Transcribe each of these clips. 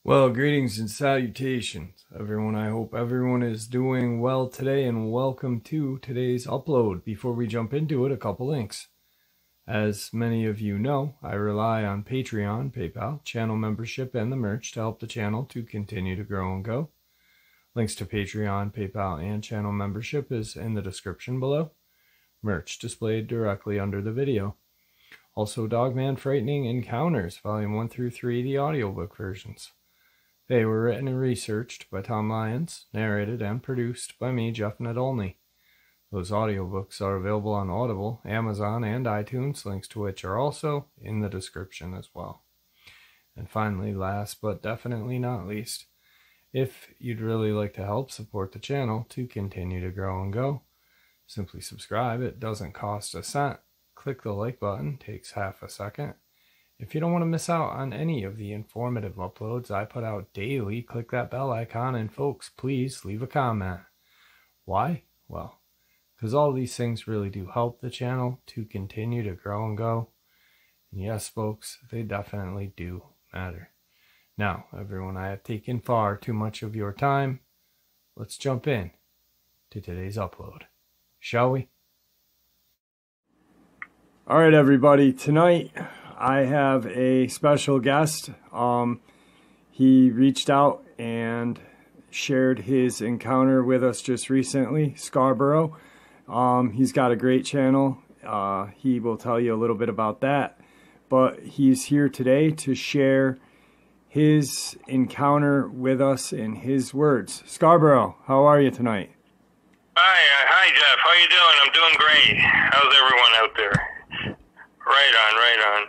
Well, greetings and salutations, everyone. I hope everyone is doing well today, and welcome to today's upload. Before we jump into it, a couple links. As many of you know, I rely on Patreon, PayPal, channel membership, and the merch to help the channel to continue to grow and go. Links to Patreon, PayPal, and channel membership is in the description below. Merch displayed directly under the video. Also, Dogman Frightening Encounters, Volume 1 through 3, the audiobook versions. They were written and researched by Tom Lyons, narrated and produced by me, Jeff Nadolny. Those audiobooks are available on Audible, Amazon, and iTunes, links to which are also in the description as well. And finally, last but definitely not least, if you'd really like to help support the channel to continue to grow and go, simply subscribe. It doesn't cost a cent. Click the like button, takes half a second. If you don't want to miss out on any of the informative uploads I put out daily, click that bell icon, and folks, please leave a comment. Why? Well, because all these things really do help the channel to continue to grow and go. And yes, folks, they definitely do matter. Now, everyone, I have taken far too much of your time. Let's jump in to today's upload, shall we? All right, everybody, tonight I have a special guest. He reached out and shared his encounter with us just recently, Scarborough. He's got a great channel. He will tell you a little bit about that. But he's here today to share his encounter with us in his words. Scarborough, how are you tonight? Hi, Jeff. How you doing? I'm doing great. How's everyone out there? Right on.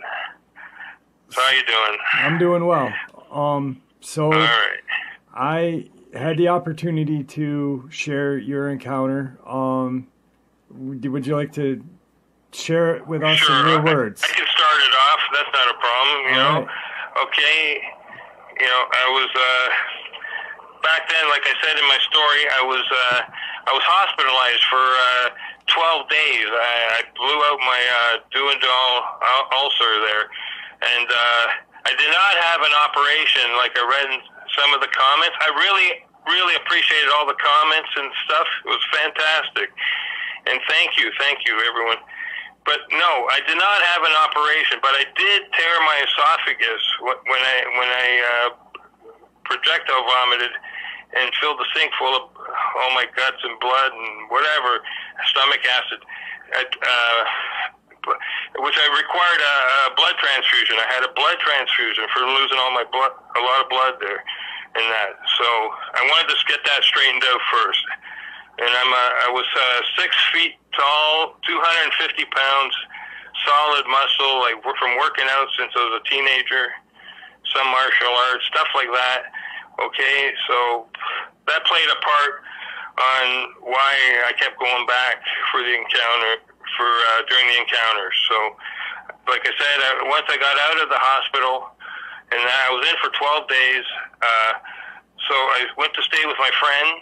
So how you doing? I'm doing well. So all right. I had the opportunity to share your encounter. Would you like to share it with us Sure. in your words? I can start it off. That's not a problem, you know. Right. Okay. You know, I was back then, like I said in my story, I was hospitalized for 12 days. I blew out my duodenal ulcer there, and I did not have an operation like I read in some of the comments. I really appreciated all the comments and stuff. It was fantastic, and thank you everyone. But no, I did not have an operation, but I did tear my esophagus when I projectile vomited and filled the sink full of all my guts and blood and whatever, stomach acid, which I required a blood transfusion. I had a blood transfusion for losing all my blood, a lot of blood there in that. So I wanted to get that straightened out first. And I was 6 feet tall, 250 pounds, solid muscle, like from working out since I was a teenager, some martial arts, stuff like that. Okay, so that played a part on why I kept going back for the encounter, during the encounter. So, like I said, once I got out of the hospital, and I was in for 12 days, so I went to stay with my friend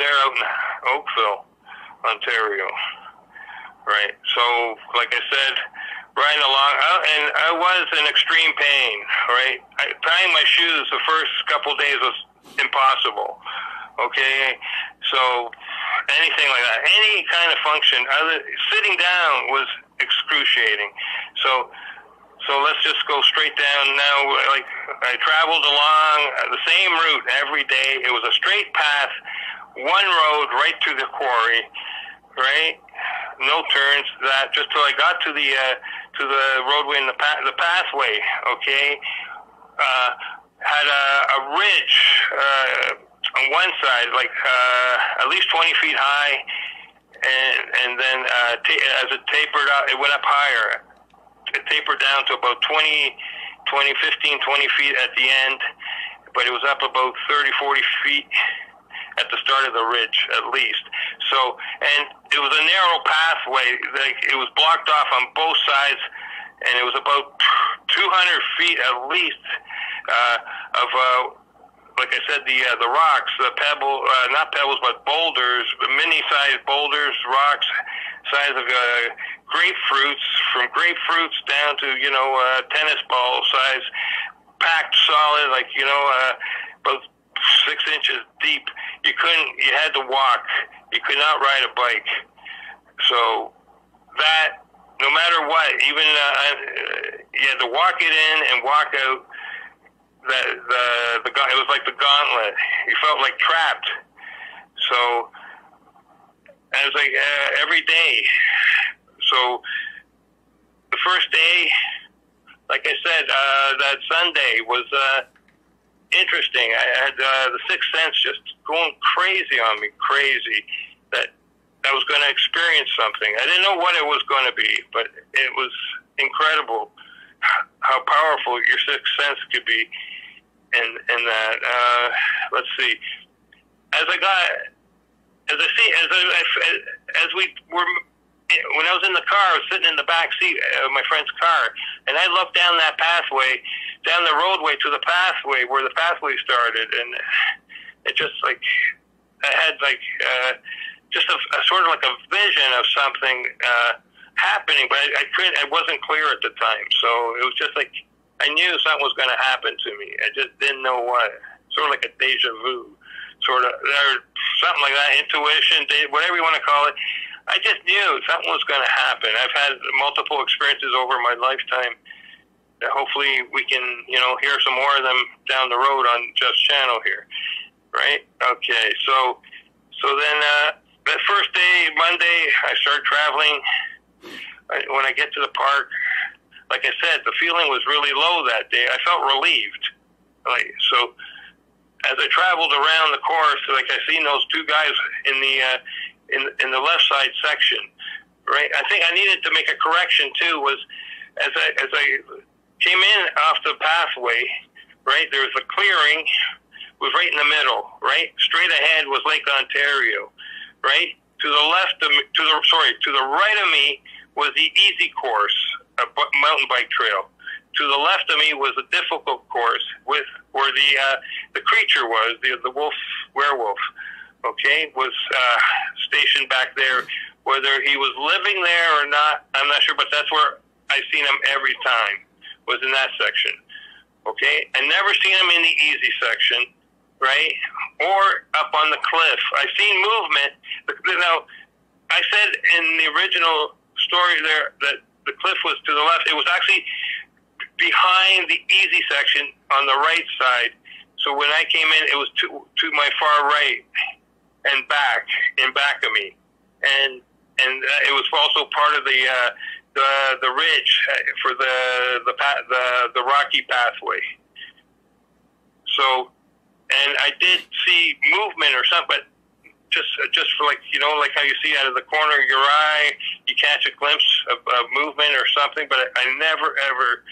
there out in Oakville, Ontario. Right, so like I said, riding along, and I was in extreme pain, right? Tying my shoes the first couple days was impossible, okay? So anything like that, any kind of function, sitting down was excruciating. So let's just go straight down now. Like I traveled along the same route every day. It was a straight path, one road right to the quarry, right? No turns. That just till I got to the roadway and the pathway. Okay, had a ridge on one side, like at least 20 feet high, and then as it tapered out, it went up higher. It tapered down to about 15, 20 feet at the end, but it was up about 30, 40 feet at the start of the ridge, at least. So, and it was a narrow pathway. Like, it was blocked off on both sides, and it was about 200 feet at least of, like I said, the rocks, the not pebbles, but boulders, mini-sized boulders, rocks, size of grapefruits, from grapefruits down to, tennis ball size, packed solid, like, about 6 inches deep. You had to walk. You could not ride a bike. So that, no matter what, even you had to walk it in and walk out. It was like the gauntlet. You felt like trapped. So I was like every day. So the first day, like I said, that Sunday was interesting. I had the sixth sense just going crazy on me, crazy that I was going to experience something. I didn't know what it was going to be, but it was incredible how powerful your sixth sense could be. And that, let's see, when I was in the car, I was sitting in the back seat of my friend's car, and I looked down that pathway, down the roadway to the pathway where the pathway started, and it just like, I had like, just a sort of like a vision of something happening, but I wasn't clear at the time, so it was just like, I knew something was going to happen to me. I just didn't know what. Sort of like a deja vu, sort of, or something like that, intuition, whatever you want to call it. I just knew something was going to happen. I've had multiple experiences over my lifetime. Hopefully we can, hear some more of them down the road on Just Channel here, right? Okay, so then that first day, Monday, I started traveling. When I get to the park, like I said, the feeling was really low that day. I felt relieved. So as I traveled around the course, like I seen those two guys in the left side section, right? I think I needed to make a correction too. Was as I came in off the pathway, right? There was a clearing, was right in the middle, right? Straight ahead was Lake Ontario, right? To the left of me, to the right of me was the easy course, a mountain bike trail. To the left of me was a difficult course where the creature was, the werewolf, okay, was stationed back there. Whether he was living there or not, I'm not sure, but that's where I seen him every time, was in that section, okay? I never seen him in the easy section, right, or up on the cliff. I seen movement. Now, I said in the original story there that the cliff was to the left. It was actually behind the easy section on the right side. So when I came in, it was to my far right and back, in back of me, and it was also part of the ridge for the rocky pathway. So, and I did see movement or something, but just for like how you see out of the corner of your eye, you catch a glimpse of movement or something. But I never ever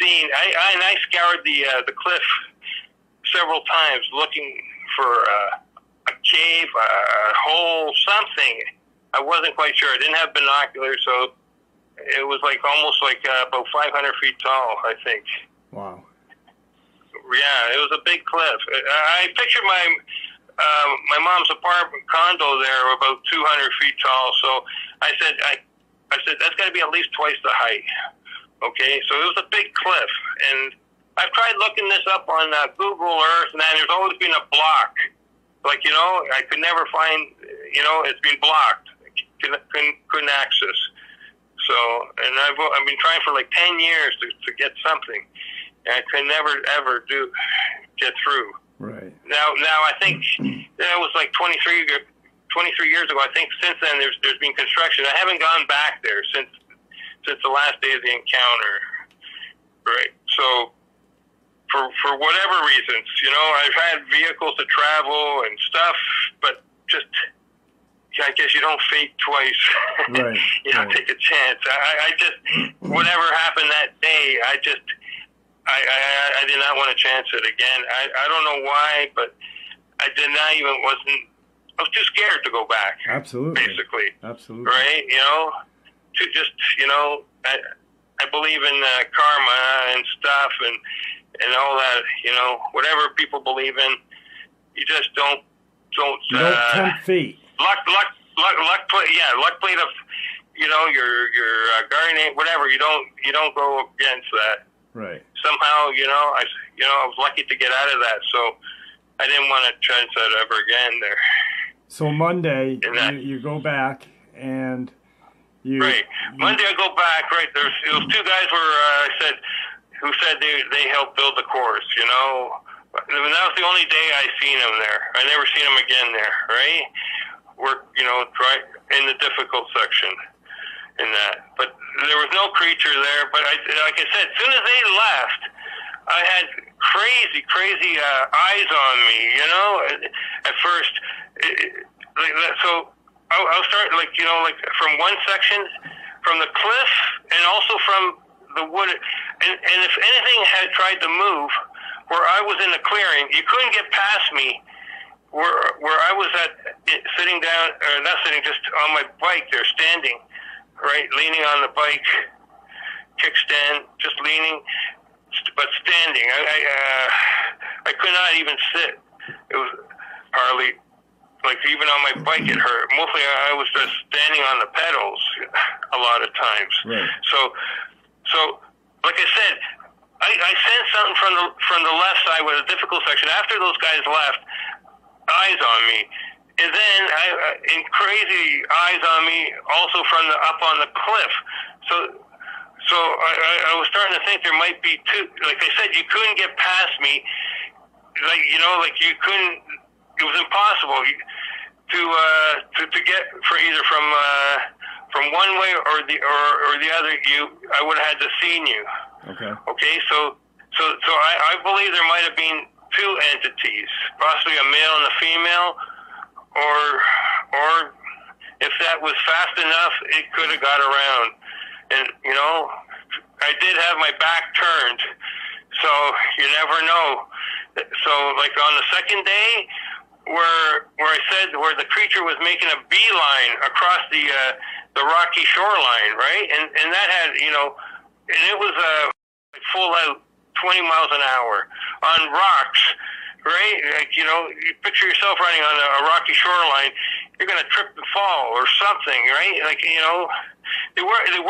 seen. I scoured the cliff several times looking for a cave, a hole, something. I wasn't quite sure. I didn't have binoculars, so it was like almost like about 500 feet tall, I think. Wow. Yeah, it was a big cliff. I pictured my mom's apartment condo there about 200 feet tall. So I said that's got to be at least twice the height. Okay, so it was a big cliff, and I've tried looking this up on Google Earth, and there's always been a block. Like I could never find. It's been blocked. Couldn't access. So, and I've been trying for like 10 years to get something, and I could never ever get through. Right. Now I think that was like 23 years ago. I think since then there's been construction. I haven't gone back there since the last day of the encounter. Right. So for whatever reasons, I've had vehicles to travel and stuff, but just I guess you don't fake twice. Right. Take a chance. I just whatever happened that day, I did not want to chance it again. I don't know why, but I was too scared to go back. Absolutely. Basically. Absolutely. Right? To just, I believe in karma and stuff and all that, whatever people believe in, you just don't tempt fate. Luck played your guardian, whatever. You don't go against that. Right. Somehow, I was lucky to get out of that, so I didn't want to chance that ever again there. So Monday, you go back and Right. Monday I go back. Right. There was two guys who said they helped build the course. And that was the only day I seen them there. I never seen them again there. Right. We're right in the difficult section. In that, but there was no creature there. But like I said, as soon as they left, I had crazy eyes on me. At first, so I'll start like from one section, from the cliff, and also from the wood. And if anything had tried to move, where I was in the clearing, you couldn't get past me. Where I was sitting down, or not sitting, just on my bike there, standing. Right, leaning on the bike, kickstand, just leaning, but standing. I could not even sit. It was hardly, like even on my bike it hurt. Mostly I was just standing on the pedals a lot of times. Right. So like I said, I sensed something from the left side with a difficult section. After those guys left, eyes on me. And then in crazy eyes on me, also from up on the cliff. So I was starting to think there might be two. Like I said, you couldn't get past me. Like you couldn't. It was impossible to get either from one way or the other. I would have had to seen you. Okay. Okay. So I believe there might have been two entities, possibly a male and a female. Or if that was fast enough, it could have got around. And, I did have my back turned, so you never know. So, like on the second day, where I said where the creature was making a beeline across the rocky shoreline, right? And that had, and it was full out 20 miles an hour on rocks. Right, like you picture yourself running on a rocky shoreline. You're going to trip and fall or something, right? Like they weren't as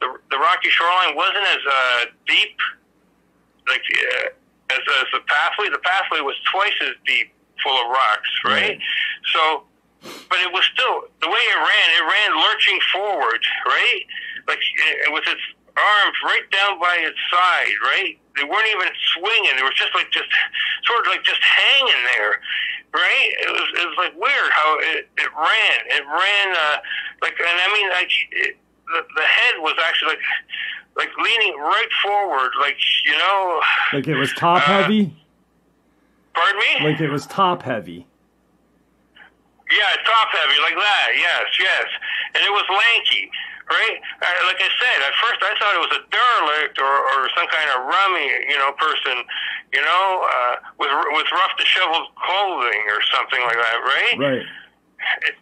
the rocky shoreline wasn't as deep, like as the pathway. The pathway was twice as deep, full of rocks, right? So, but it was still the way it ran lurching forward, right? Like with its arms right down by its side, right? They weren't even swinging. They were just sort of hanging there, right? It was like weird how it ran. It ran the head was actually like leaning right forward, like Like it was top heavy. Pardon me? Like it was top heavy. Yeah, top heavy like that. Yes, and it was lanky. Right? Like I said, at first I thought it was a derelict or some kind of rummy, person, with rough disheveled clothing or something like that, right? Right.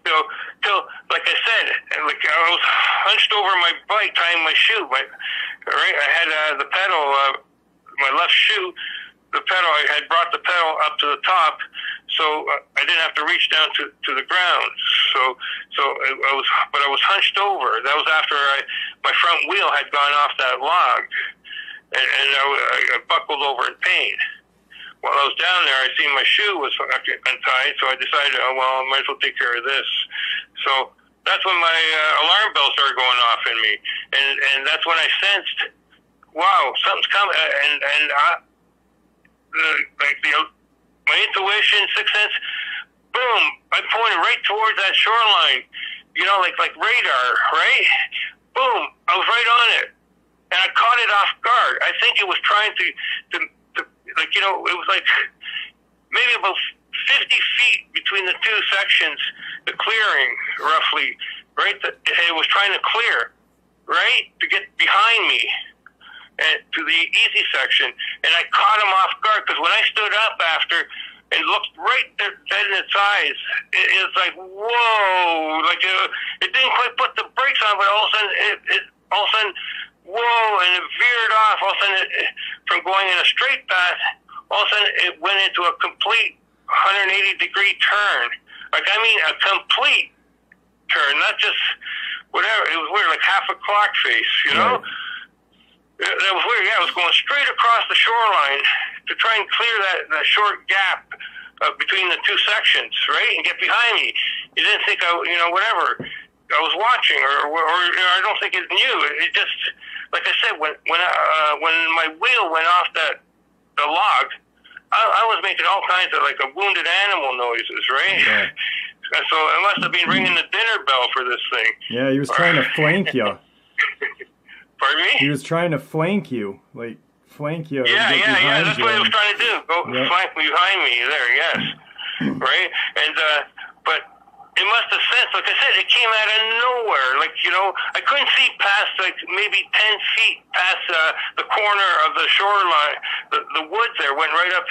Till like I said, like I was hunched over my bike tying my shoe. Right? I had the pedal, my left shoe, the pedal. I had brought the pedal up to the top, so I didn't have to reach down to the ground. So I was hunched over. That was after my front wheel had gone off that log, and I buckled over in pain. While I was down there, I seen my shoe was untied, so I decided, I might as well take care of this. So that's when my alarm bell started going off in me, and that's when I sensed, wow, something's coming, and my intuition, sixth sense, boom, I pointed right towards that shoreline, like radar, right? Boom, I was right on it. And I caught it off guard. I think it was trying to it was like maybe about 50 feet between the two sections, the clearing, roughly, right? It was trying to clear, right? To get behind me. And to the easy section, and I caught him off guard because when I stood up after and looked right dead in its eyes, it was like whoa, like it didn't quite put the brakes on, but all of a sudden, whoa, and it veered off. All of a sudden, from going in a straight path, all of a sudden it went into a complete 180-degree turn. Like I mean, a complete turn, not just whatever. It was weird, like half a clock face, you know? Right. That was weird. Yeah, I was going straight across the shoreline to try and clear that short gap between the two sections, right, and get behind me. You didn't think whatever. I was watching, or I don't think it knew. It just, like I said, when my wheel went off the log, I was making all kinds of like a wounded animal noises, right? Yeah. So I must have been ringing the dinner bell for this thing. Yeah, he was trying to flank you. Pardon me? He was trying to flank you, like flank you. Yeah. That's what he was trying to do. Go flank behind me there. Yes, right. And but it must have sensed. Like I said, it came out of nowhere. Like I couldn't see past like maybe 10 feet past the corner of the shoreline. The woods there went right up,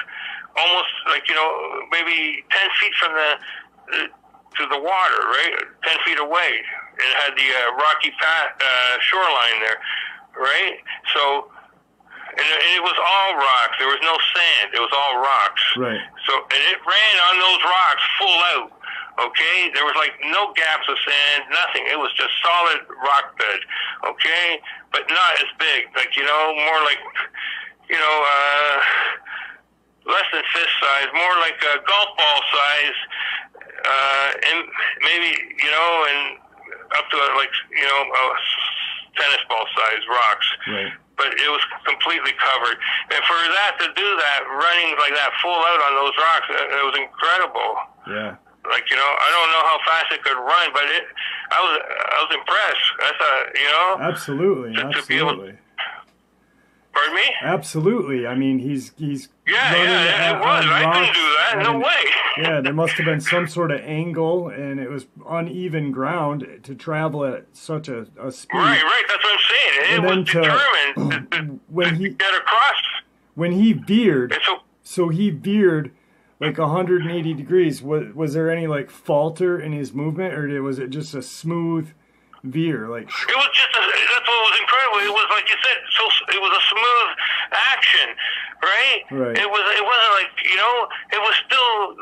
almost like maybe 10 feet from to the water, right? 10 feet away. It had the rocky shoreline there, right? So, and it was all rocks. There was no sand. It was all rocks. Right. So, and it ran on those rocks full out. Okay, there was like no gaps of sand, nothing. It was just solid rock bed. Okay, but not as big. Like more like less than fist size, more like a golf ball size, and maybe and up to tennis ball size rocks. Right. But it was completely covered. And for that to do that, running like that full out on those rocks, it was incredible. Yeah. Like I don't know how fast it could run, but I was impressed. I thought Absolutely. To be able, pardon me? Absolutely. I mean, he's yeah, it was. I couldn't do that. No way. Yeah, there must have been some sort of angle, and it was uneven ground to travel at such a speed. Right. That's what I'm saying. It was determined to get across. When he veered, so he veered like 180 degrees. Was there any like falter in his movement, or was it just a smooth veer? Like it was just that's what was incredible. It was like you said, it was a smooth action, right? Right. It wasn't like it was still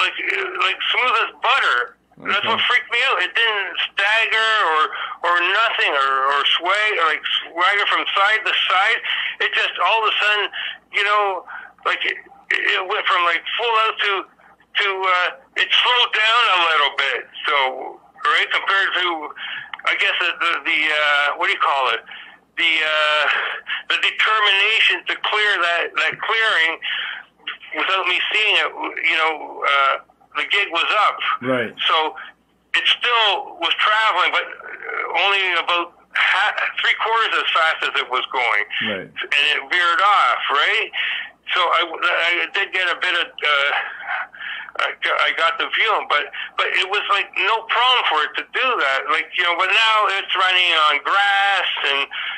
like smooth as butter. Okay. That's what freaked me out. It didn't stagger or nothing or sway or like swagger from side to side. It just all of a sudden like it went from like full out to it slowed down a little bit. So right compared to I guess the what do you call it? The determination to clear that clearing without me seeing it, the gig was up. Right. So it still was traveling, but only about three-quarters as fast as it was going. Right. And it veered off, right? So I did get a bit of, I got the feeling, but it was like no problem for it to do that. Like, but now it's running on grass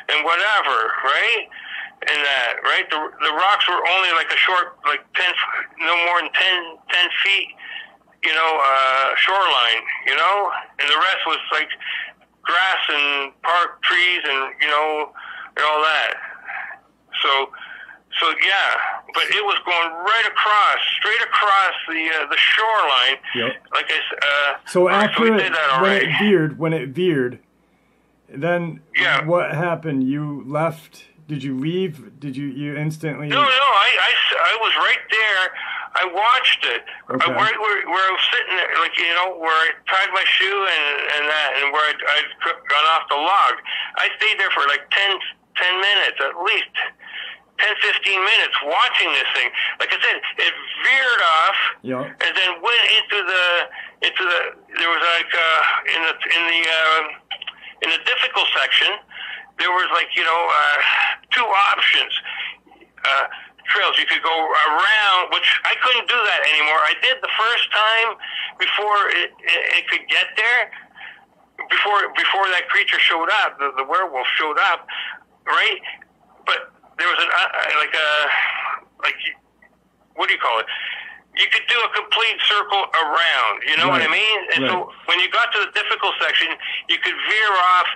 and whatever, right? And that, right? The rocks were only like a short, like 10, no more than 10 feet, shoreline, and the rest was like grass and park trees and, and all that. So yeah, but it was going right across, straight across the shoreline. Yep. Like I said. So after we did that already. when it veered, then what happened? You left. Did you leave? Did you instantly? No. I was right there. I watched it. Okay. Where I was sitting there, like where I tied my shoe and that, and where I'd gone off the log. I stayed there for like 10 minutes at least. 10, 15 minutes watching this thing. Like I said, it veered off, and then went into the. There was like in the difficult section, there was like two options. Trails you could go around, which I couldn't do that anymore. I did the first time before it could get there. Before that creature showed up, the werewolf showed up, right? But there was like what do you call it? you could do a complete circle around. You know what I mean? And so when you got to the difficult section, you could veer off,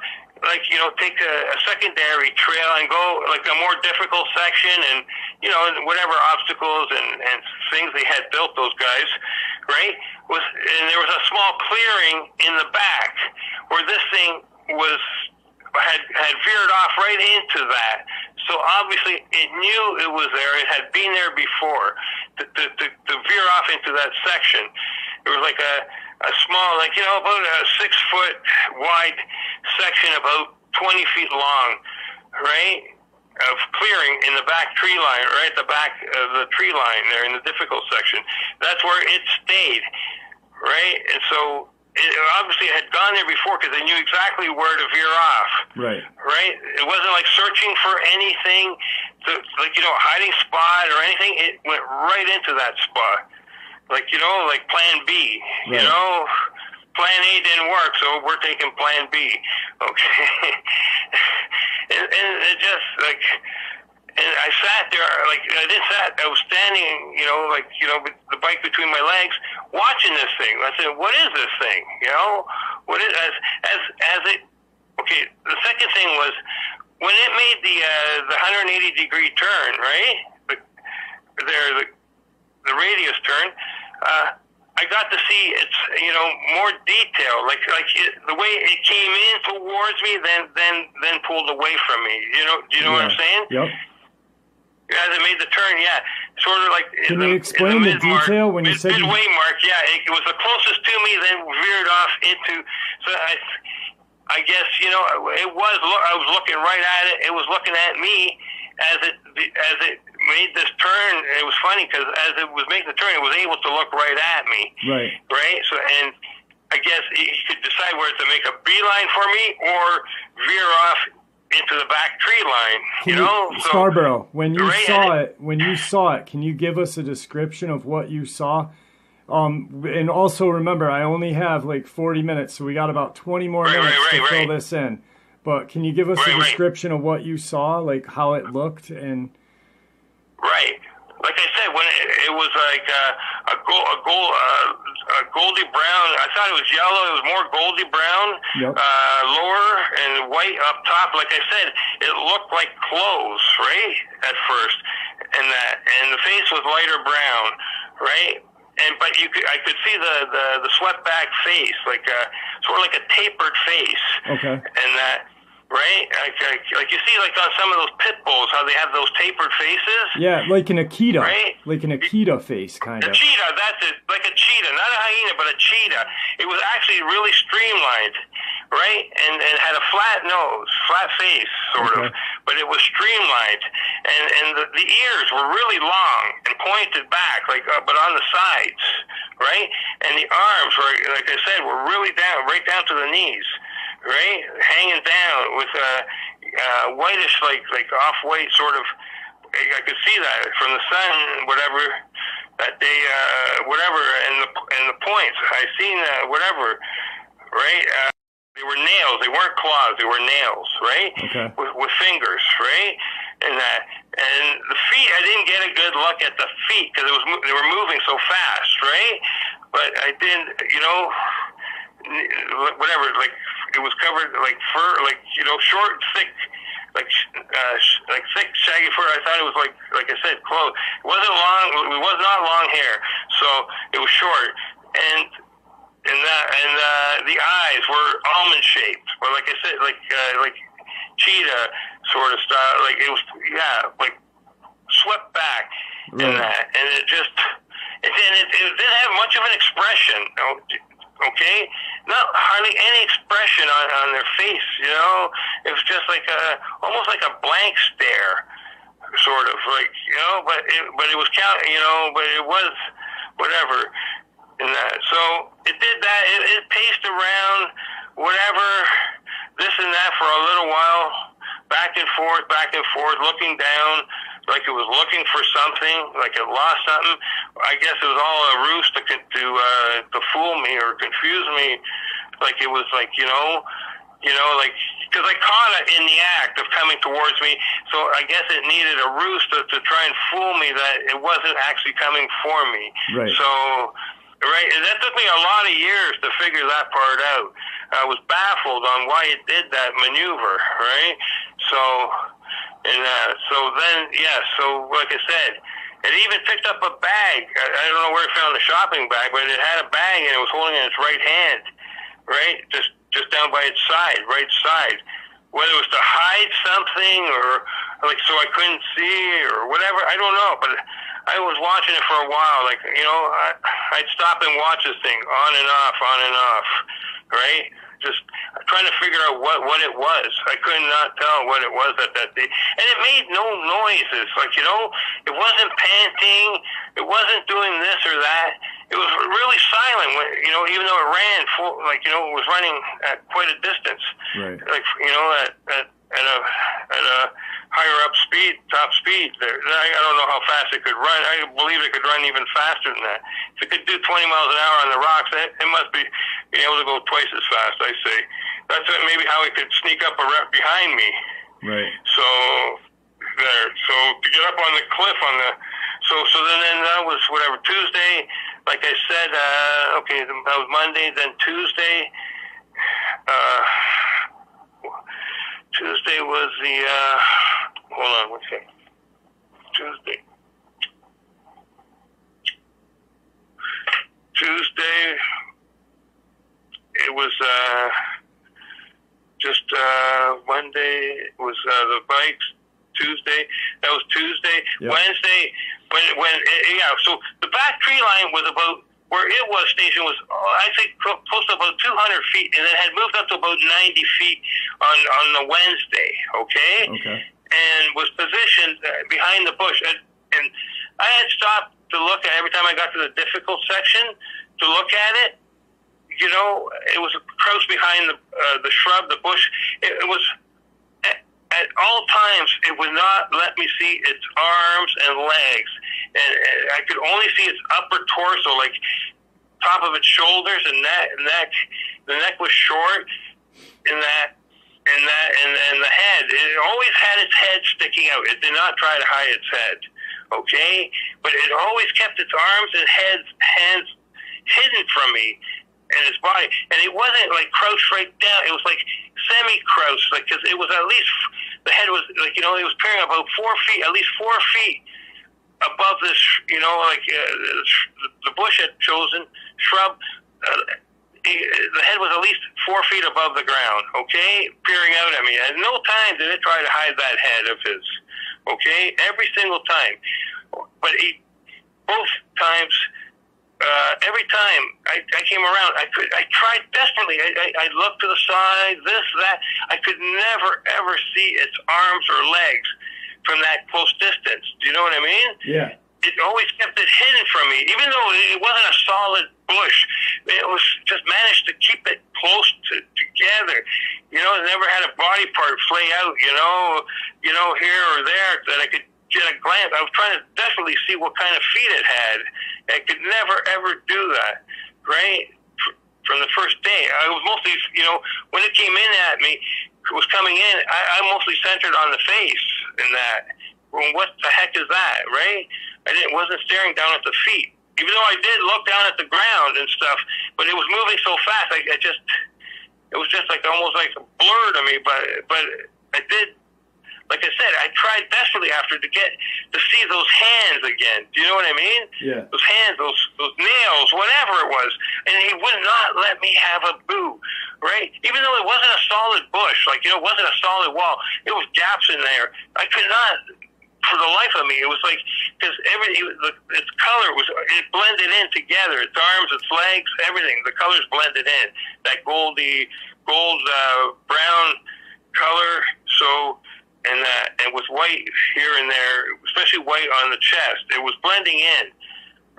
like, you know, take a secondary trail and go like a more difficult section, and, you know, whatever obstacles and things they had built, those guys, right? And there was a small clearing in the back where this thing had veered off right into that. So obviously it knew it was there. It had been there before to veer off into that section. It was like a small, like, you know, about a 6-foot wide section, about 20 feet long, right, of clearing in the back tree line, right at the back of the tree line there in the difficult section. That's where it stayed, right? And so it obviously had gone there before because they knew exactly where to veer off. Right. Right? It wasn't like searching for anything, like, you know, hiding spot or anything. It went right into that spot. Like, you know, like plan B. Right. You know, plan A didn't work, so we're taking plan B. Okay. and it just, like, and I sat there, like, I was standing, you know, like, you know, with the bike between my legs, watching this thing. I said, what is this thing? You know, what is, as it, okay, the second thing was, when it made the 180-degree turn, right, the radius turn, I got to see its, you know, more detail, like the way it came in towards me, then pulled away from me. You know, do you know what I'm saying? Yep. As it made the turn, yeah, sort of like. Can you explain the detail when you said midway mark? Yeah, it was the closest to me, then veered off into. So I guess, you know, it was. I was looking right at it. It was looking at me as it made this turn. It was funny because as it was making the turn, it was able to look right at me. Right. Right. So, and I guess he could decide whether to make a beeline for me or veer off into the back tree line. You know, Scarborough, when you saw it, can you give us a description of what you saw? And also remember, I only have like 40 minutes, so we got about 20 more minutes to fill this in. But can you give us a description of what you saw, like how it looked? And right, like I said, when it was like a goldy brown. I thought it was yellow. It was more goldy brown, lower, and white up top. Like I said, it looked like clothes, right, at first, and the face was lighter brown, right. But I could see the swept back face, like sort of like a tapered face. Okay. And that, right? Like you see, like on some of those pit bulls, how they have those tapered faces. Yeah, like an Akita. Right. Like an Akita face, kind of. A cheetah, that's it. Like a cheetah, not a hyena, but a cheetah. It was actually really streamlined, right? And had a flat nose, flat face, sort of. But it was streamlined, and the ears were really long and pointed back, like but on the sides, right? And the arms were, like I said, were really down, right down to the knees, right, hanging down with whitish, like off-white sort of. I could see that from the sun, whatever that day, whatever, and the points. I seen whatever, right. They were nails. They weren't claws. They were nails, right? Okay. With fingers, right? And the feet, I didn't get a good look at the feet because they were moving so fast, right? But I didn't, you know, whatever. Like it was covered like fur, like, you know, short, thick, like thick, shaggy fur. I thought it was like I said, clothes. It wasn't long. It was not long hair, so it was short and. And the eyes were almond shaped, or like I said, like cheetah sort of style. Like it was, like swept back, and it just, it didn't have much of an expression. Okay, not hardly any expression on their face. You know, it was just like almost like a blank stare, sort of like, you know. But it was you know, but it was whatever. And so it did that. It paced around, whatever, this and that for a little while, back and forth, looking down, like it was looking for something, like it lost something. I guess it was all a ruse to fool me or confuse me. Like it was like, you know, like because I caught it in the act of coming towards me, so I guess it needed a ruse to try and fool me that it wasn't actually coming for me. Right. So, right, and that took me a lot of years to figure that part out. I was baffled on why it did that maneuver, right? So, so then, so like I said, it even picked up a bag. I don't know where it found the shopping bag, but it had a bag and it was holding it in its right hand, right? Just down by its side, right side. Whether it was to hide something or like so I couldn't see or whatever, I don't know. But I was watching it for a while. Like, I'd stop and watch this thing on and off, right? Just trying to figure out what it was. I could not tell what it was at that day. And it made no noises. Like, it wasn't panting. It wasn't doing this or that. It was really silent, when, even though it ran full, it was running at quite a distance. Right. Like, at a higher up speed, top speed. I don't know how fast it could run. I believe it could run even faster than that. If it could do 20 miles an hour on the rocks, it must be able to go twice as fast, I say. That's maybe how it could sneak up behind me. Right. So to get up on the cliff so then that was whatever, Tuesday, like I said, okay, that was Monday, then Tuesday, Tuesday was the, hold on, what's that? Tuesday, it was, just, Monday was, the bikes. Tuesday, that was Tuesday. Yep. Wednesday, so the back tree line was about, where it was stationed was, I think, close to about 200 feet, and it had moved up to about 90 feet on the Wednesday, okay? And was positioned behind the bush. And I had stopped to look at every time I got to the difficult section to look at it. It was crouched behind the shrub, the bush. It was... At all times, it would not let me see its arms and legs, and I could only see its upper torso, like top of its shoulders and neck. The neck was short, and the head. It always had its head sticking out. It did not try to hide its head, okay? But it always kept its arms and hands hidden from me. And his body, and it wasn't like crouched right down. It was like semi-crouched, because it was at least, the head was it was peering about 4 feet, at least 4 feet above this, the bush had chosen shrub. The head was at least 4 feet above the ground, okay, peering out at me. At no time did it try to hide that head of his, okay, every single time. But both times. Every time I came around, I tried desperately. I looked to the side, this, that. I could never, ever see its arms or legs from that close distance. Do you know what I mean? Yeah. It always kept it hidden from me, even though it wasn't a solid bush. It was just managed to keep it close together. It never had a body part flay out, here or there that I could get a glance. I was trying to desperately see what kind of feet it had. I could never, ever do that, right? From the first day. I was mostly, when it came in at me, it was coming in, I mostly centered on the face in that. Well, what the heck is that, right? I wasn't staring down at the feet. Even though I did look down at the ground and stuff, but it was moving so fast, it was just like almost like a blur to me, but I did. Like I said, I tried desperately after to see those hands again. Do you know what I mean? Yeah. Those hands, those nails, whatever it was. And he would not let me have a boo, right? Even though it wasn't a solid bush, it wasn't a solid wall. It was gaps in there. I could not, for the life of me, it was like, because its color it blended in together. Its arms, its legs, everything. The colors blended in. That gold brown color, and with white here and there, especially white on the chest. It was blending in,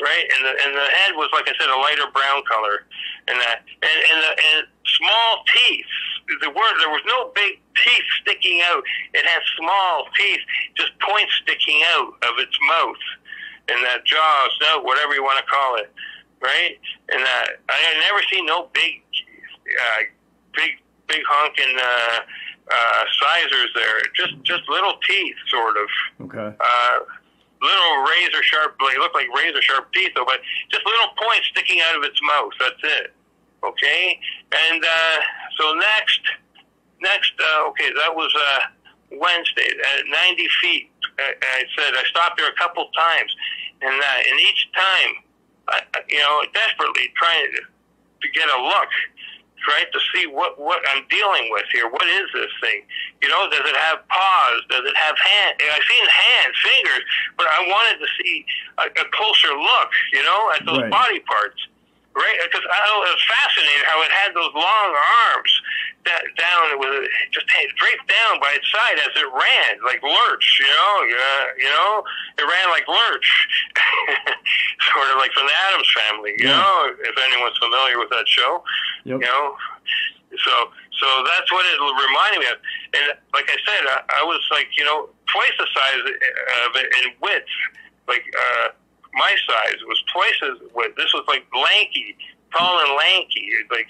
right? And the head was, like I said, a lighter brown color, and small teeth. There was no big teeth sticking out. It had small teeth, just points sticking out of its mouth, and that jaw, snout, whatever you want to call it, right? And I had never seen no big honking sizers there, just little teeth, sort of. Okay. Little razor sharp, they look like razor sharp teeth, though, but just little points sticking out of its mouth. That's it. Okay. And so next, okay, that was Wednesday at 90 feet. I said I stopped there a couple times, and each time, desperately trying to get a look, right, to see what I'm dealing with here. What is this thing? Does it have paws? Does it have hands? I've seen hands, fingers, but I wanted to see a closer look, at those body parts, right? Because I was fascinated how it had those long arms down, with it just draped down by its side as it ran, like Lurch, it ran like Lurch, sort of like from the Addams Family, if anyone's familiar with that show, So that's what it reminded me of. And like I said, I was like, twice the size of it in width. Like my size was twice as width. This was like lanky, tall and lanky. Like,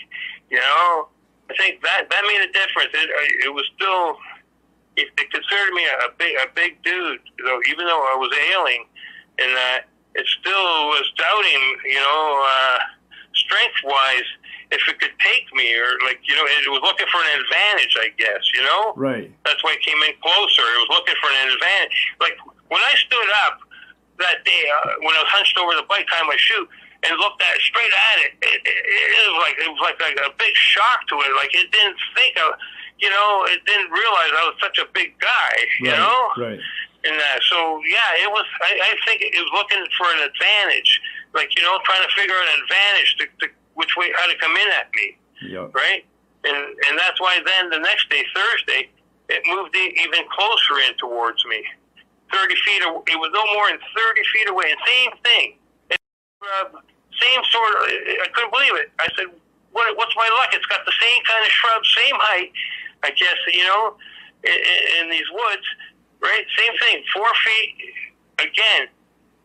I think that made a difference. It was still, it considered me a big dude, though, even though I was ailing, and it still was doubting, strength-wise, if it could take me, or it was looking for an advantage, I guess, Right. That's why it came in closer. It was looking for an advantage. Like when I stood up that day, when I was hunched over the bike tying my shoe and looked straight at it, it was like a big shock to it. Like it didn't think it didn't realize I was such a big guy, Right. And so it was. I think it was looking for an advantage, like trying to figure out an advantage to which way, how to come in at me, right? And that's why then the next day, Thursday, it moved even closer in towards me, 30 feet. It was no more than 30 feet away. And same thing, same sort of. I couldn't believe it. I said, "What's my luck? It's got the same kind of shrubs, same height, I guess. In these woods, right? Same thing, 4 feet again,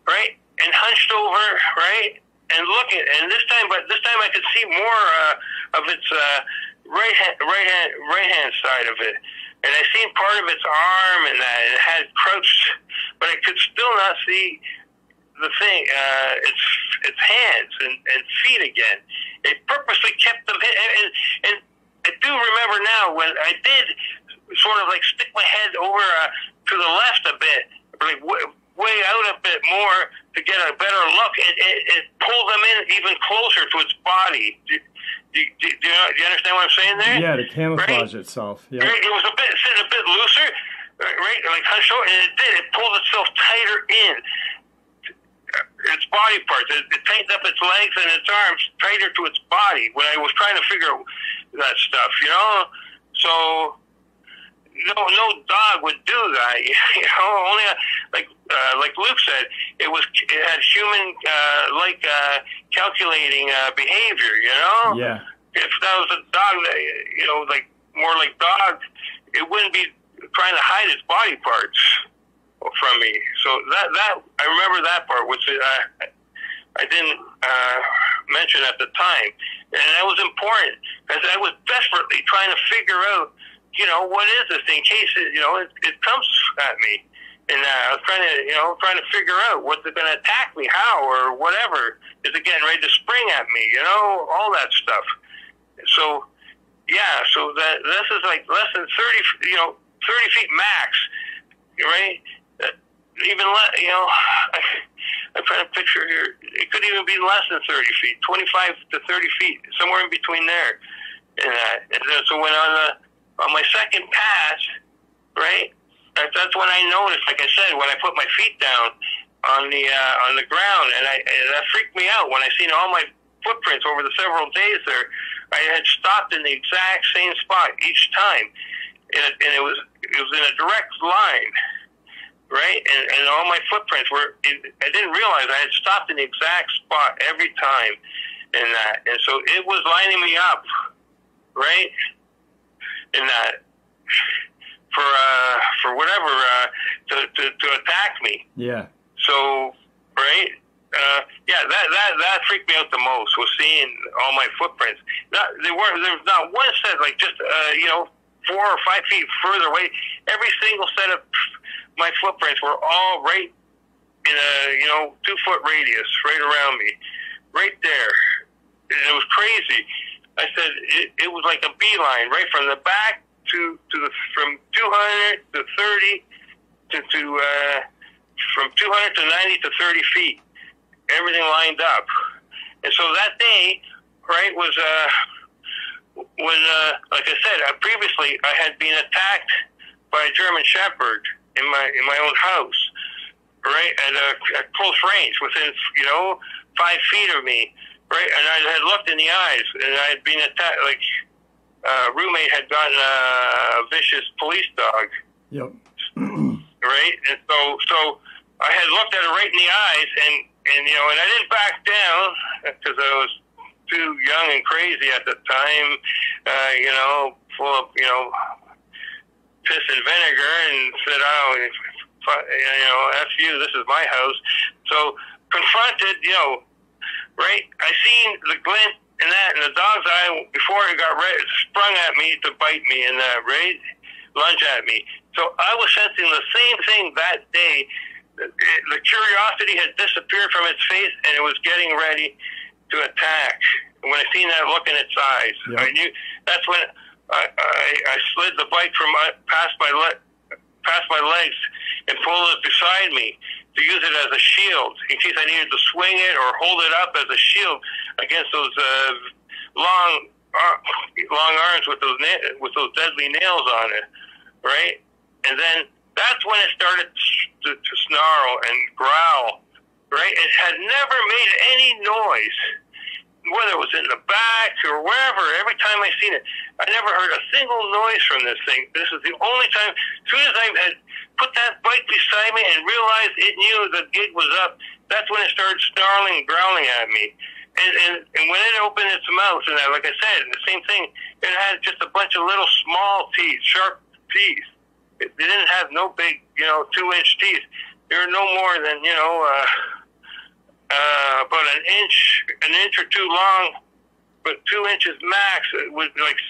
right? And hunched over, right?" And looking, and this time I could see more of its right hand side of it, and I seen part of its arm, and it had crouched, but I could still not see the thing, its hands and feet again. It purposely kept them hidden, and I do remember now when I did sort of like stick my head over to the left a bit, like way out a bit more to get a better look. It pulled them in even closer to its body. Do you understand what I'm saying there? Yeah, to camouflage itself. Yeah. Right? It was sitting a bit looser, right? Like hunched over, and it pulled itself tighter in. Its body parts. It tightened up its legs and its arms tighter to its body when I was trying to figure out that stuff, So no dog would do that, Only like Luke said, it had human like calculating behavior, Yeah. If that was a dog that like more like dog, it wouldn't be trying to hide its body parts from me. So that I remember that part, which I didn't mention at the time, and that was important because I was desperately trying to figure out. What is this in case it comes at me, and I was trying to figure out what's it going to attack me, how or whatever. Is it getting ready to spring at me? All that stuff. So so that this is like less than 30 feet max, right? Even less, I'm trying to picture here. It could even be less than 30 feet, 25 to 30 feet, somewhere in between there. And then so when on my second pass, right? That's when I noticed, like I said, when I put my feet down on the ground, and that freaked me out when I seen all my footprints over the several days there. I had stopped in the exact same spot each time, and it was in a direct line, right? And all my footprints were. I didn't realize I had stopped in the exact spot every time, and so it was lining me up, right? In that for whatever to attack me. Yeah. So right. That freaked me out the most, was seeing all my footprints. There was not one set, like just 4 or 5 feet further away. Every single set of my footprints were all right in a 2-foot radius, right around me, right there. And it was crazy. I said it was like a beeline, right from the back from 200 to 30 from 200 to 90 to 30 feet. Everything lined up. And so that day, right, was when, like I said, previously I had been attacked by a German Shepherd in my own house, right, at close range, within 5 feet of me, right, and I had looked in the eyes, and I had been attacked. Like a roommate had gotten a vicious police dog. Yep. Right, and so I had looked at it right in the eyes, and I didn't back down because I was too young and crazy at the time, full of piss and vinegar, and said, F you, this is my house. So confronted, right, I seen the glint in that, and the dog's eye, before it got ready, sprung at me to bite me in that, right, lunge at me. So I was sensing the same thing that day. The curiosity had disappeared from its face, and it was getting ready to attack. When I seen that look in its eyes, yep. I knew that's when I slid the bike from past my legs and pulled it beside me to use it as a shield in case I needed to swing it or hold it up as a shield against those long arms with those deadly nails on it, right? And then that's when it started to snarl and growl, right? It had never made any noise, whether it was in the back or wherever. Every time I seen it, I never heard a single noise from this thing. This was the only time. As soon as I had put that bike beside me and realized it knew the gig was up, that's when it started snarling and growling at me. And when it opened its mouth, and like I said, the same thing, it had just a bunch of little small teeth, sharp teeth. It didn't have no big, 2-inch teeth. They were no more than, about an inch or two long, but 2 inches max, with like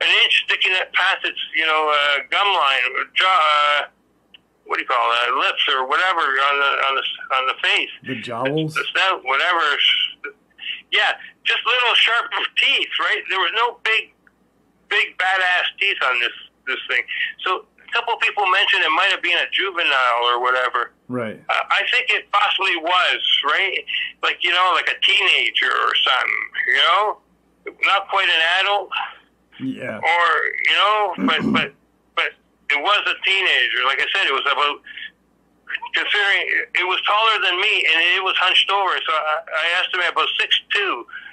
an inch sticking up past its, gum line, or jaw, what do you call that, lips or whatever on the face. The jowls? The snout, whatever. Yeah, just little sharp teeth, right? There was no big badass teeth on this thing. So a couple of people mentioned it might have been a juvenile or whatever. Right. I think it possibly was, right? Like, like a teenager or something, not quite an adult. Yeah. Or, but it was a teenager. Like I said, it was about, considering it was taller than me and it was hunched over. So I estimate about 6'2"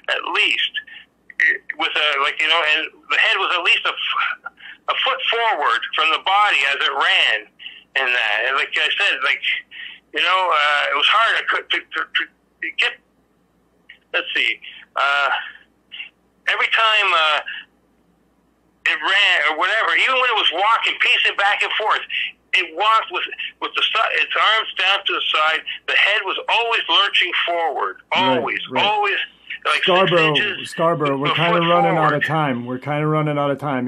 at least, with and the head was at least a foot forward from the body as it ran in that. And like I said, it was hard to get, let's see, every time it ran or whatever, even when it was walking, pacing back and forth, it walked with its arms down to the side. The head was always lurching forward, always. Like Scarborough, we're kind of running out of time.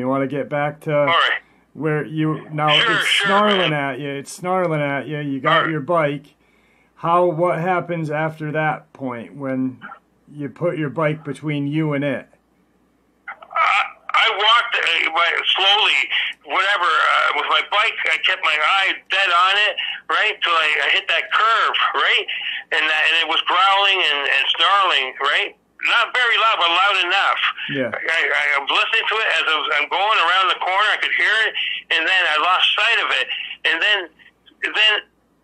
You want to get back to where you now? It's snarling at you. It's snarling at you. You got your bike. What happens after that point when you put your bike between you and it? I walked slowly, with my bike. I kept my eye dead on it, right, till I hit that curve, right, and it was growling and snarling, right. Not very loud, but loud enough. Yeah. I was listening to it as I'm going around the corner. I could hear it, and then I lost sight of it. And then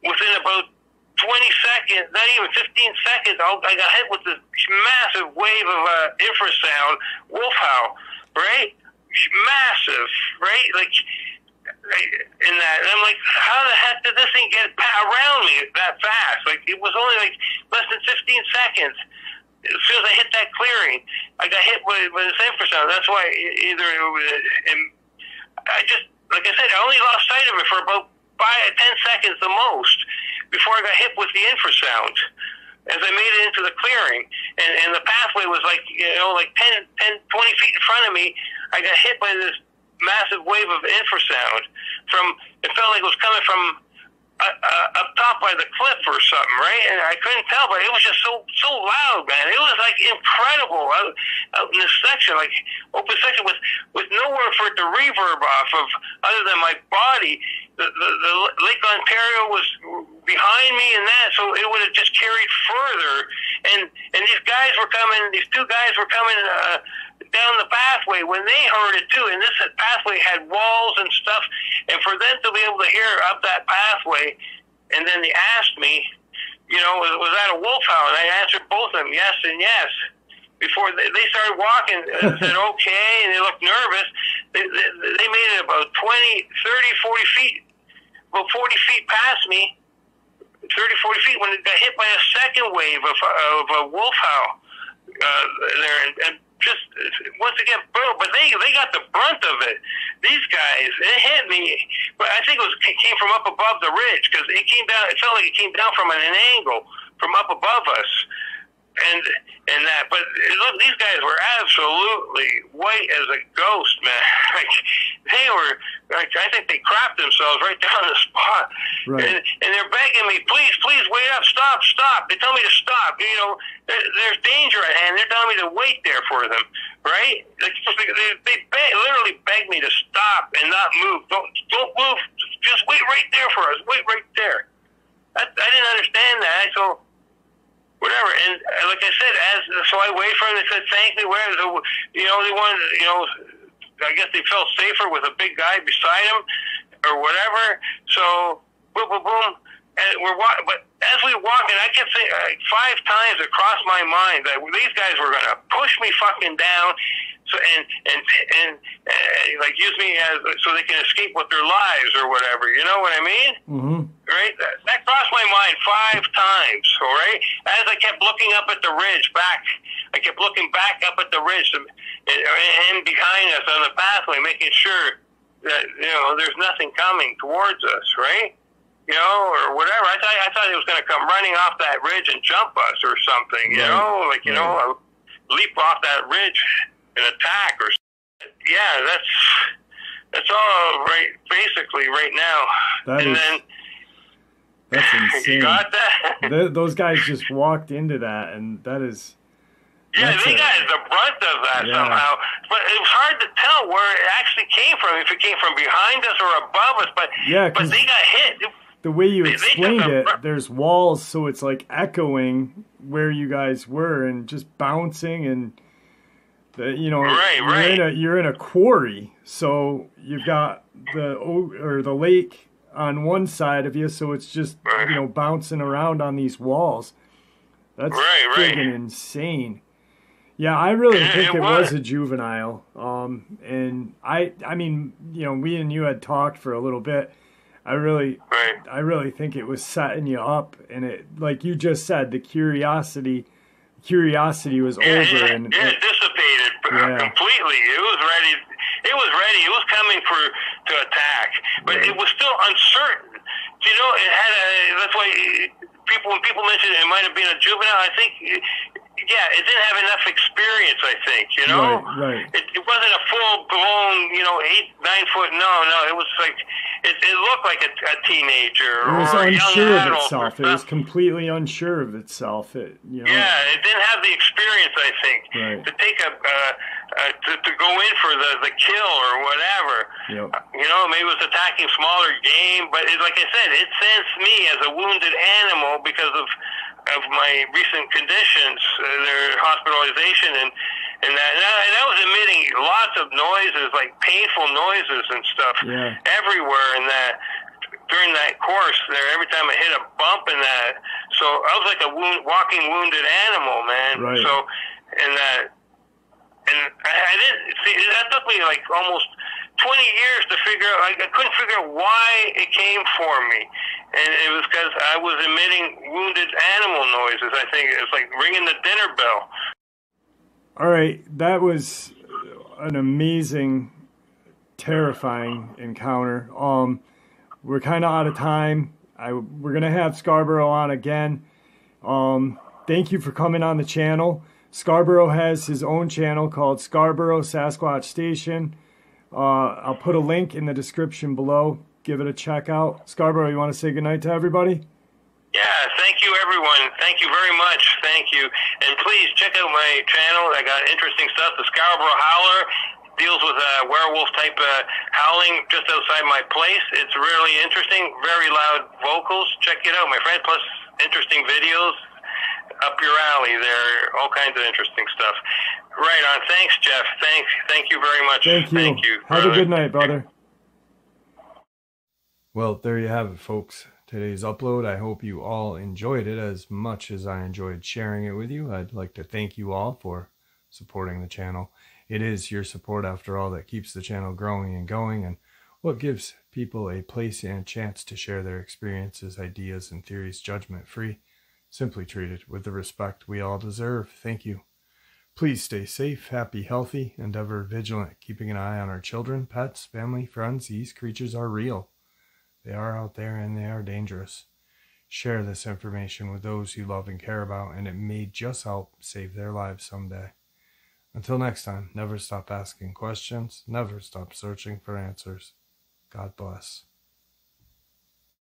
within about 20 seconds, not even 15 seconds, I got hit with this massive wave of infrasound wolf howl, right? Massive, right? Like, in that, and I'm like, how the heck did this thing get around me that fast? Like, it was only like less than 15 seconds. As soon as I hit that clearing, I got hit with this infrasound. That's why either it was, I just, like I said, I only lost sight of it for about 10 seconds the most before I got hit with the infrasound. As I made it into the clearing, and the pathway was like 10, 20 feet in front of me, I got hit by this massive wave of infrasound it felt like it was coming from up top by the cliff or something, right? And I couldn't tell, but it was just so loud, man. It was like incredible out in this section, like open section with nowhere for it to reverb off of other than my body. The Lake Ontario was behind me and that, so it would have just carried further. And these guys were coming, these two guys were coming down the pathway when they heard it too. And this pathway had walls and stuff. And for them to be able to hear up that pathway, and then they asked me, you know, was that a wolf howl? And I answered both of them, yes and yes. Before they started walking, I said, okay, and they looked nervous. They made it about 20, 30, 40 feet, about 40 feet past me, 30, 40 feet, when it got hit by a second wave of a wolf howl there. And just, once again, boom, but they got the brunt of it. These guys, it hit me, but I think it came from up above the ridge, because it came down, it felt like it came down from an angle from up above us. And that, but look, these guys were absolutely white as a ghost, man. Like, they were, like, I think they crapped themselves right down the spot. Right. And they're begging me, please, wait up, stop. They tell me to stop. You know, there's danger at hand. They're telling me to wait there for them, right? Like, they literally begged me to stop and not move. Don't move. Just wait right there for us. Wait right there. I didn't understand that. So, whatever, and like I said, so I waited for them. They said, thank me, whatever. So, you know, they wanted, you know, I guess they felt safer with a big guy beside them or whatever. So, boom, boom, boom. And we're walking, but as we walk, and I kept saying, 5 times it crossed my mind that these guys were going to push me fucking down. So, and like use me as, so they can escape with their lives or whatever. You know what I mean? Mm-hmm. Right? That crossed my mind 5 times. All right. As I kept looking up at the ridge I kept looking back up at the ridge and behind us on the pathway, making sure that, you know, there's nothing coming towards us. Right? You know, or whatever. I thought it was going to come running off that ridge and jump us or something. You know, like, you know, leap off that ridge and attack or something. Yeah, that's all right, basically right now. That's insane. You got that? Those guys just walked into that, and that is... Yeah, they got the brunt of that somehow. But it was hard to tell where it actually came from, if it came from behind us or above us. But they got hit. The way you explained it, there's walls, so it's like echoing where you guys were and just bouncing, and you know, you're in a quarry, so you've got the lake on one side of you, so it's just you know, bouncing around on these walls. That's friggin' insane. Yeah, I really think it was a juvenile. And I mean, you know, we and you had talked for a little bit. I really think it was setting you up, and it, like you just said, the curiosity was over, and it dissipated completely. It was ready. It was coming to attack, but it was still uncertain. You know, it had that's why when people mention it might have been a juvenile, I think. Yeah, it didn't have enough experience, I think, you know? Right. It wasn't a full-blown, you know, 8-9 foot, no, it was like, it looked like a teenager or a young adult. It was unsure of itself. It was completely unsure of itself. You know? Yeah, it didn't have the experience, I think, to take to go in for the kill or whatever. Yep. You know, maybe it was attacking smaller game, but like I said, it sensed me as a wounded animal because of my recent conditions, their hospitalization, and that was emitting lots of noises, like painful noises and stuff, everywhere in that, during that course there, every time I hit a bump in that. So I was like a walking wounded animal, man. Right. So, and I didn't see, that took me like almost 20 years to figure out. Like, I couldn't figure out why it came for me, and it was because I was emitting wounded animal noises. I think it was like ringing the dinner bell. All right, that was an amazing, terrifying encounter. We're kind of out of time. We're gonna have Scarborough on again. Thank you for coming on the channel. Scarborough has his own channel called Scarborough Sasquatch Station. I'll put a link in the description below. Give it a check out. Scarborough, you want to say goodnight to everybody? Yeah, thank you, everyone. Thank you very much. Thank you. And please check out my channel. I got interesting stuff. The Scarborough Howler deals with werewolf-type howling just outside my place. It's really interesting. Very loud vocals. Check it out, my friend. Plus, interesting videos up your alley. There all kinds of interesting stuff. Right on. Thanks, Jeff. Thank you very much. Thank you. Have a good night, brother. Well, there you have it, folks. Today's upload. I hope you all enjoyed it as much as I enjoyed sharing it with you. I'd like to thank you all for supporting the channel. It is your support, after all, that keeps the channel growing and going, and what gives people a place and a chance to share their experiences, ideas, and theories judgment-free, simply treated with the respect we all deserve. Thank you. Please stay safe, happy, healthy, and ever vigilant, keeping an eye on our children, pets, family, friends. These creatures are real. They are out there and they are dangerous. Share this information with those you love and care about, and it may just help save their lives someday. Until next time, never stop asking questions, never stop searching for answers. God bless.